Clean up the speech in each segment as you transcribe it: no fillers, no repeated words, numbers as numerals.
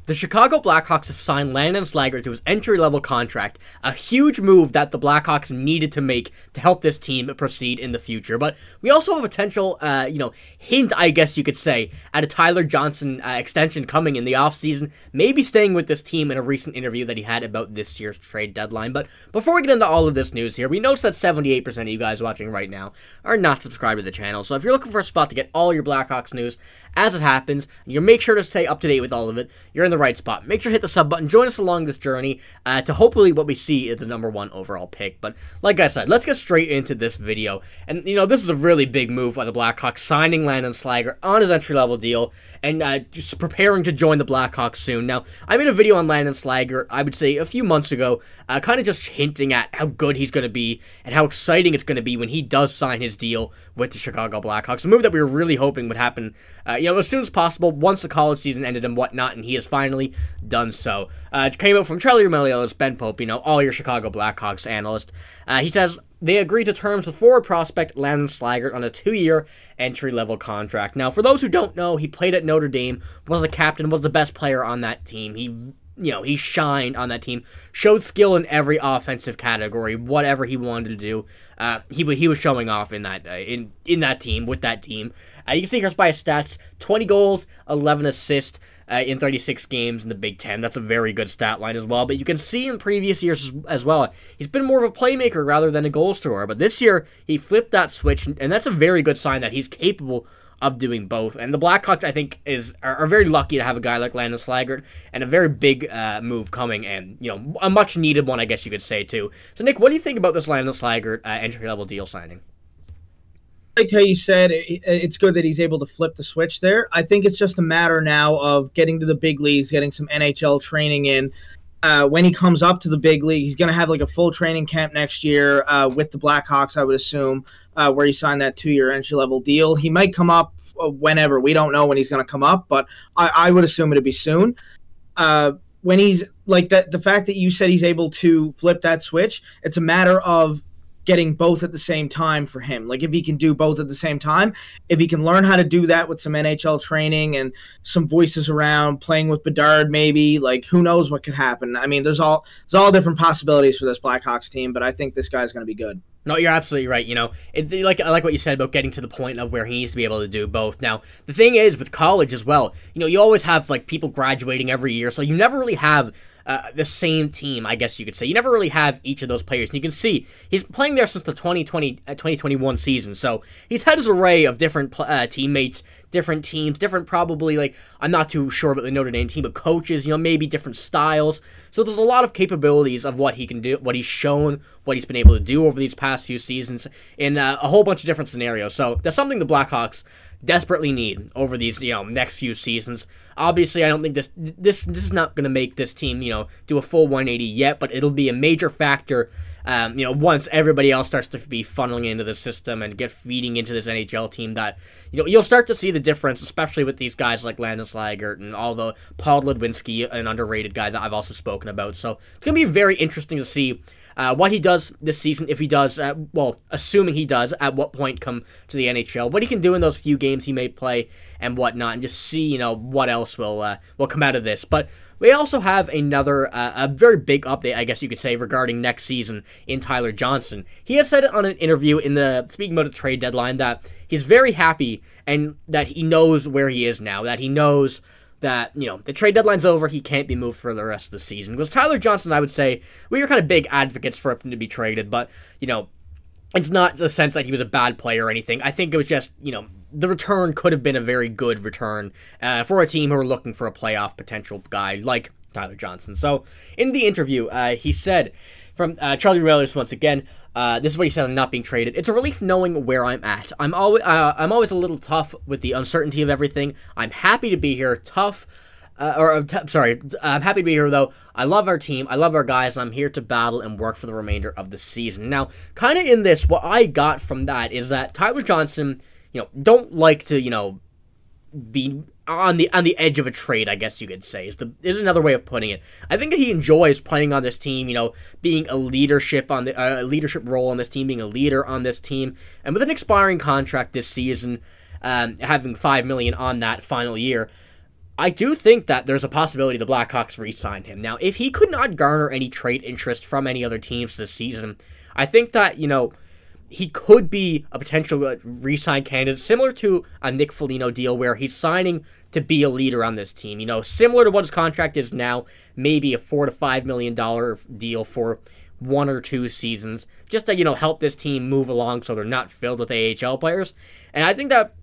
The Chicago Blackhawks have signed Landon Slaggert to his entry-level contract, a huge move that the Blackhawks needed to make to help this team proceed in the future. But we also have a potential, hint, I guess you could say, at a Tyler Johnson extension coming in the offseason, maybe staying with this team in a recent interview that he had about this year's trade deadline. But before we get into all of this news here, we notice that 78% of you guys watching right now are not subscribed to the channel. So if you're looking for a spot to get all your Blackhawks news as it happens, you make sure to stay up to date with all of it, you're in the right spot. Make sure to hit the sub button, join us along this journey to hopefully what we see is the #1 overall pick. But like I said, let's get straight into this video. And this is a really big move by the Blackhawks, signing Landon Slaggert on his entry-level deal and just preparing to join the Blackhawks soon. Now, I made a video on Landon Slaggert, I would say a few months ago, kind of just hinting at how good he's going to be and how exciting it's going to be when he does sign his deal with the Chicago Blackhawks. A move that we were really hoping would happen, as soon as possible once the college season ended and whatnot, and he has finally done so. It came out from Charlie Romelios, Ben Pope, all your Chicago Blackhawks analyst. He says they agreed to terms with forward prospect Landon Slaggert on a 2-year entry-level contract. Now, for those who don't know, he played at Notre Dame, was the captain, was the best player on that team. He shined on that team, showed skill in every offensive category, whatever he wanted to do. He was showing off in that that team, with that team. You can see here by his stats: 20 goals, 11 assists in 36 games in the Big Ten. That's a very good stat line as well. But you can see in previous years as well, he's been more of a playmaker rather than a goal scorer. But this year, he flipped that switch, and that's a very good sign that he's capable of doing both. And the Blackhawks, I think, are very lucky to have a guy like Landon Slaggert, and a very big move coming, and a much needed one, I guess you could say too. So Nick, what do you think about this Landon Slaggert entry level deal signing? Like how you said, it's good that he's able to flip the switch there. I think it's just a matter now of getting to the big leagues, getting some NHL training in. When he comes up to the big league, he's going to have like a full training camp next year with the Blackhawks, I would assume, where he signed that 2-year entry-level deal. He might come up whenever. We don't know when he's going to come up, but I would assume it'd be soon. When he's like that, the fact that you said he's able to flip that switch, it's a matter of getting both at the same time for him. Like, if he can do both at the same time, if he can learn how to do that with some NHL training and some voices around, playing with Bedard maybe, like, who knows what could happen. I mean, there's all different possibilities for this Blackhawks team, but I think this guy's going to be good. No, you're absolutely right. I like what you said about getting to the point of where he needs to be able to do both. Now, the thing is, with college as well, you always have, people graduating every year, so you never really have the same team, I guess you could say. You never really have each of those players. And you can see, he's playing there since the 2021 season, so he's had his array of different teammates, different teams, different probably, I'm not too sure about the Notre Dame team, but coaches, maybe different styles. So there's a lot of capabilities of what he can do, what he's shown, what he's been able to do over these past few seasons in a whole bunch of different scenarios. So that's something the Blackhawks desperately need over these next few seasons. Obviously, I don't think this is not going to make this team do a full 180 yet, but it'll be a major factor once everybody else starts to be funneling into the system and get feeding into this NHL team, that you'll start to see the difference, especially with these guys like Landon Slaggert and all the Paul Ludwinski, an underrated guy that I've also spoken about. So it's going to be very interesting to see what he does this season, if he does, assuming he does, at what point come to the NHL, what he can do in those few games he may play and whatnot, and just see, what else will come out of this. But we also have another, a very big update, I guess you could say, regarding next season in Tyler Johnson. He has said it on an interview speaking about the trade deadline, that he's very happy and that he knows where he is now, that he knows that, the trade deadline's over, he can't be moved for the rest of the season. Because Tyler Johnson, I would say, we were kind of big advocates for him to be traded, but, it's not the sense that he was a bad player or anything. I think it was just, the return could have been a very good return for a team who were looking for a playoff potential guy like Tyler Johnson. So, in the interview, he said, from Charlie Romelios once again, this is what he said on not being traded: "It's a relief knowing where I'm at. I'm always a little tough with the uncertainty of everything. I'm happy to be here. I'm happy to be here, though. I love our team, I love our guys, and I'm here to battle and work for the remainder of the season." Now, kind of in this, what I got from that is that Tyler Johnson, don't like to, be on the edge of a trade, I guess you could say, is another way of putting it. I think that he enjoys playing on this team, being a leadership role on this team, being a leader on this team, and with an expiring contract this season, having $5 million on that final year, I do think that there's a possibility the Blackhawks re-sign him. Now, if he could not garner any trade interest from any other teams this season, I think that, he could be a potential re-sign candidate, similar to a Nick Foligno deal where he's signing to be a leader on this team. Similar to what his contract is now, maybe a $4 to $5 million deal for 1 or 2 seasons, just to, help this team move along so they're not filled with AHL players. And I think that,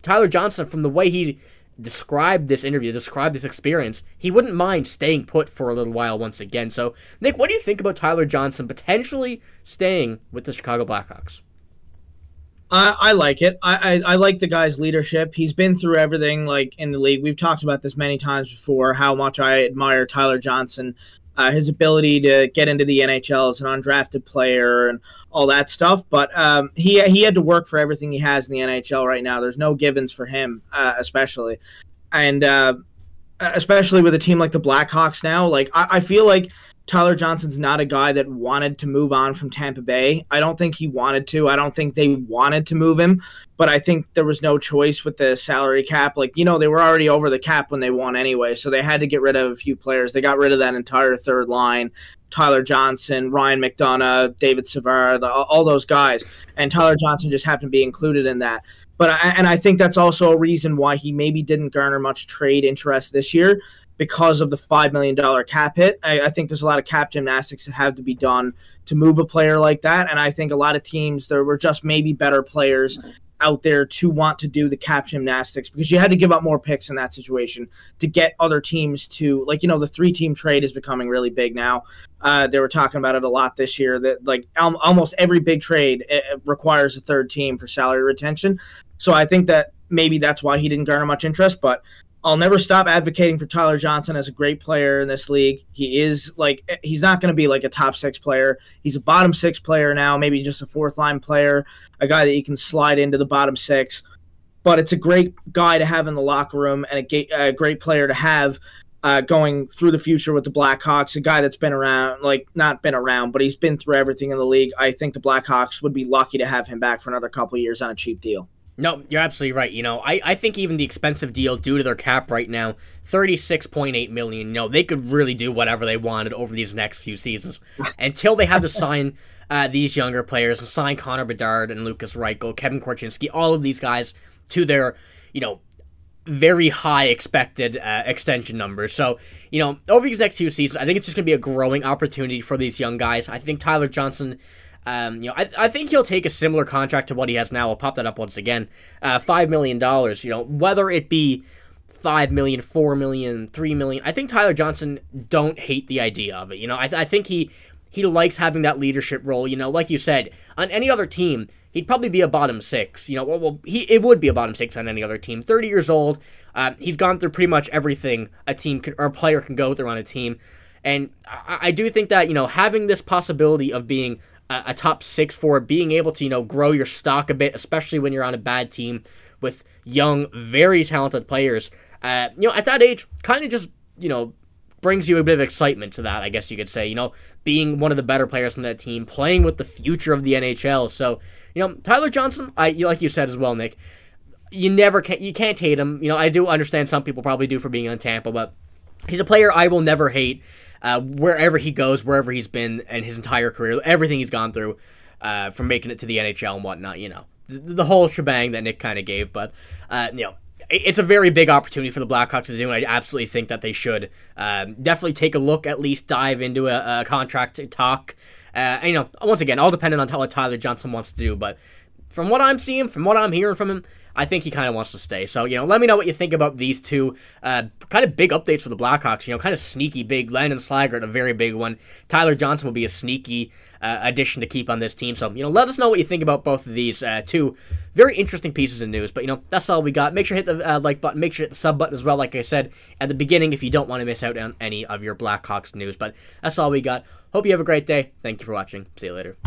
Tyler Johnson, from the way he described this interview, described this experience, he wouldn't mind staying put for a little while once again. So, Nick, what do you think about Tyler Johnson potentially staying with the Chicago Blackhawks? I like it. I like the guy's leadership. He's been through everything in the league. We've talked about this many times before, how much I admire Tyler Johnson, his ability to get into the NHL as an undrafted player and all that stuff. But he had to work for everything he has in the NHL right now. There's no givens for him, especially. And especially with a team like the Blackhawks now. I feel like Tyler Johnson's not a guy that wanted to move on from Tampa Bay. I don't think he wanted to. I don't think they wanted to move him. But I think there was no choice with the salary cap. They were already over the cap when they won anyway, so they had to get rid of a few players. They got rid of that entire third line, Tyler Johnson, Ryan McDonough, David Savard, all those guys. And Tyler Johnson just happened to be included in that. But I think that's also a reason why he maybe didn't garner much trade interest this year, because of the $5 million cap hit. I think there's a lot of cap gymnastics that have to be done to move a player like that. And I think a lot of teams, there were just maybe better players out there to want to do the cap gymnastics, because you had to give up more picks in that situation to get other teams to, the 3-team trade is becoming really big now. They were talking about it a lot this year, that almost every big trade requires a third team for salary retention. So I think that maybe that's why he didn't garner much interest, but I'll never stop advocating for Tyler Johnson as a great player in this league. He is he's not going to be a top 6 player. He's a bottom 6 player now, maybe just a 4th-line player, a guy that you can slide into the bottom 6. But it's a great guy to have in the locker room and a great player to have going through the future with the Blackhawks, a guy that's been around, not been around, but he's been through everything in the league. I think the Blackhawks would be lucky to have him back for another couple of years on a cheap deal. No, you're absolutely right. I think even the expensive deal due to their cap right now, $36.8 million, they could really do whatever they wanted over these next few seasons until they have to sign these younger players and sign Connor Bedard and Lukas Reichel, Kevin Korchinkski, all of these guys to their, very high expected extension numbers. So, over these next 2 seasons, I think it's just going to be a growing opportunity for these young guys. I think Tyler Johnson, I think he'll take a similar contract to what he has now. I'll pop that up once again. $5 million, whether it be $5 million, $4 million, $3 million. I think Tyler Johnson don't hate the idea of it. I think he likes having that leadership role. Like you said, on any other team, he'd probably be a bottom 6. It would be a bottom 6 on any other team. 30 years old. He's gone through pretty much everything a team or a player can go through on a team. And I do think that, having this possibility of being a top 6 forward, being able to, grow your stock a bit, especially when you're on a bad team with young, very talented players, at that age, kind of just, brings you a bit of excitement to that, I guess you could say, being one of the better players on that team, playing with the future of the NHL. So, Tyler Johnson, like you said as well, Nick, you can't hate him. I do understand some people probably do for being on Tampa, but he's a player I will never hate. Wherever he goes, wherever he's been in his entire career, everything he's gone through, from making it to the NHL and whatnot, the whole shebang that Nick kind of gave. But, it's a very big opportunity for the Blackhawks to do, and I absolutely think that they should definitely take a look, at least dive into a contract talk. And, once again, all dependent on what Tyler Johnson wants to do. But from what I'm seeing, from what I'm hearing from him, I think he kind of wants to stay. So, let me know what you think about these two kind of big updates for the Blackhawks. Kind of sneaky big. Landon Slaggert, a very big one. Tyler Johnson will be a sneaky addition to keep on this team. So, let us know what you think about both of these two very interesting pieces of news. But, that's all we got. Make sure to hit the like button. Make sure to hit the sub button as well, like I said at the beginning, if you don't want to miss out on any of your Blackhawks news. But that's all we got. Hope you have a great day. Thank you for watching. See you later.